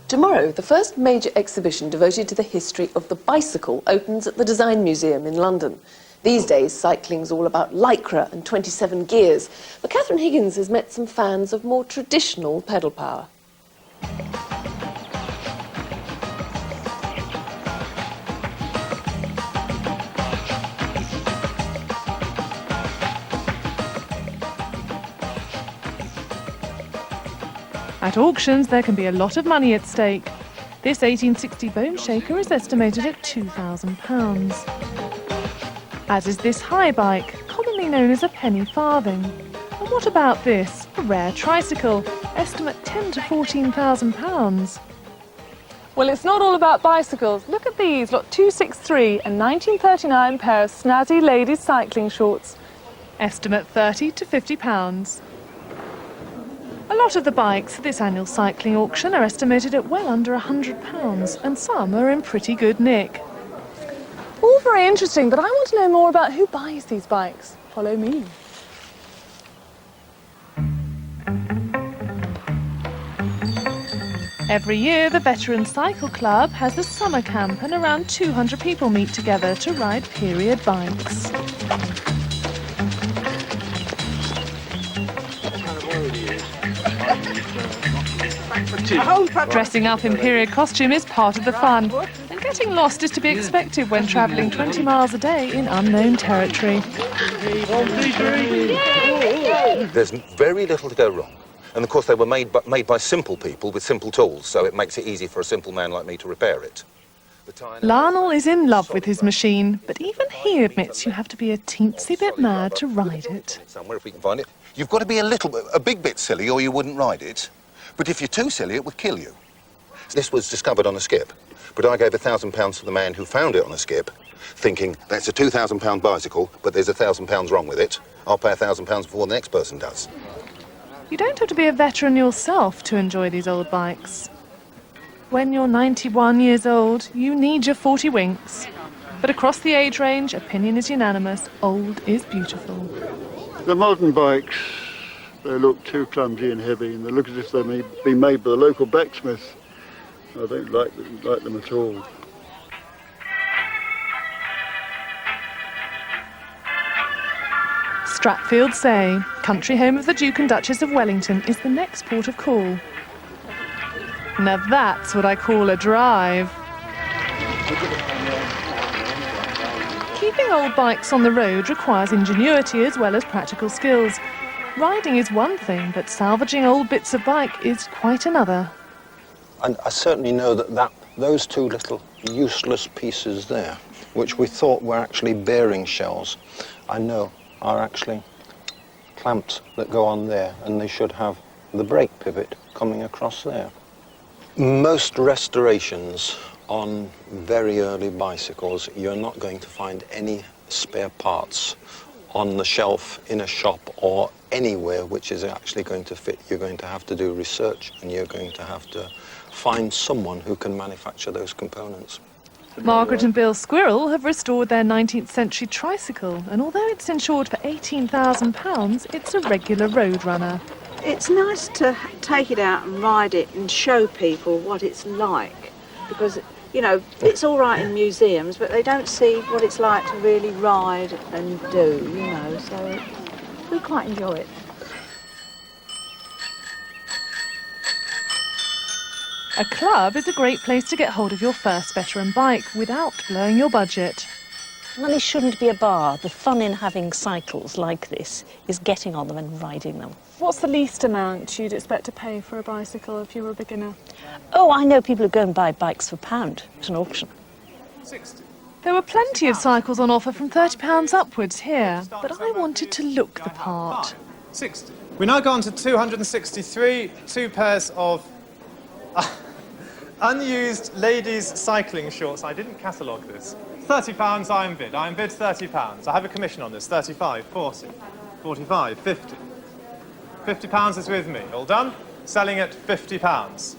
Tomorrow, the first major exhibition devoted to the history of the bicycle opens at the Design Museum in London. These days, cycling's all about lycra and 27 gears, but Catherine Higgins has met some fans of more traditional pedal power. At auctions, there can be a lot of money at stake. This 1860 bone shaker is estimated at £2,000. As is this high bike, commonly known as a penny farthing. And what about this, a rare tricycle, estimate £10,000 to £14,000? Well, it's not all about bicycles. Look at these, lot 263, a 1939 pair of snazzy ladies' cycling shorts. Estimate £30 to £50. A lot of the bikes at this annual cycling auction are estimated at well under £100, and some are in pretty good nick. All very interesting, but I want to know more about who buys these bikes. Follow me. Every year, the Veteran Cycle Club has the summer camp, and around 200 people meet together to ride period bikes. Dressing up in period costume is part of the fun, and getting lost is to be expected when travelling 20 miles a day in unknown territory. There's very little to go wrong. And of course they were made by simple people with simple tools, so it makes it easy for a simple man like me to repair it. Lionel is in love with his machine, but even he admits you have to be a teensy bit mad to ride it. Somewhere, if we can find it. You've got to be a big bit silly or you wouldn't ride it. But if you're too silly, it would kill you. This was discovered on a skip, but I gave £1,000 to the man who found it on a skip, thinking that's a £2,000 bicycle, but there's £1,000 wrong with it. I'll pay £1,000 before the next person does. You don't have to be a veteran yourself to enjoy these old bikes. When you're 91 years old, you need your 40 winks. But across the age range, opinion is unanimous, old is beautiful. The modern bikes, they look too clumsy and heavy, and they look as if they may be made by the local blacksmith. I don't like them at all. Stratfield Say, country home of the Duke and Duchess of Wellington, is the next port of call. Now that's what I call a drive. Keeping old bikes on the road requires ingenuity as well as practical skills. Riding is one thing, but salvaging old bits of bike is quite another. And I certainly know that those two little useless pieces there, which we thought were actually bearing shells, I know are actually clamps that go on there, and they should have the brake pivot coming across there. Most restorations on very early bicycles, you're not going to find any spare parts on the shelf in a shop or anywhere which is actually going to fit. You're going to have to do research, and you're going to have to find someone who can manufacture those components. Margaret and Bill Squirrel have restored their 19th century tricycle, and although it's insured for £18,000, it's a regular road runner. It's nice to take it out and ride it and show people what it's like, because, you know, it's all right in museums, but they don't see what it's like to really ride and do, you know, so we quite enjoy it. A club is a great place to get hold of your first veteran bike without blowing your budget. Money shouldn't be a bar. The fun in having cycles like this is getting on them and riding them. What's the least amount you'd expect to pay for a bicycle if you were a beginner? Oh, I know people who go and buy bikes for £1 at an auction. 60. There were plenty of cycles on offer from £30 upwards here, but I wanted to look the part. 60. We now go on to 263, two pairs of unused ladies' cycling shorts. I didn't catalogue this. £30 I bid. I bid £30. I have a commission on this. 35, 40, 45, 50. £50 is with me. All done? Selling at £50.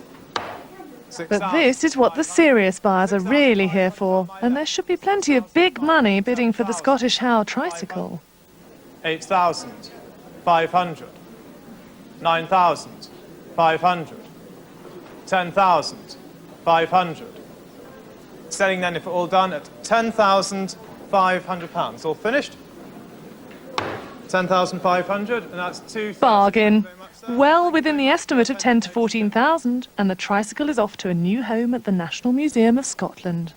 But this is what the serious buyers are really here for, and there should be plenty of big money bidding for the Scottish How tricycle. 8,500. 9,500. 10,500. Selling then, if all done, at £10,500. All finished? 10,500, and that's 2,000. Bargain. Well within the estimate of 10 to 14,000, and the tricycle is off to a new home at the National Museum of Scotland.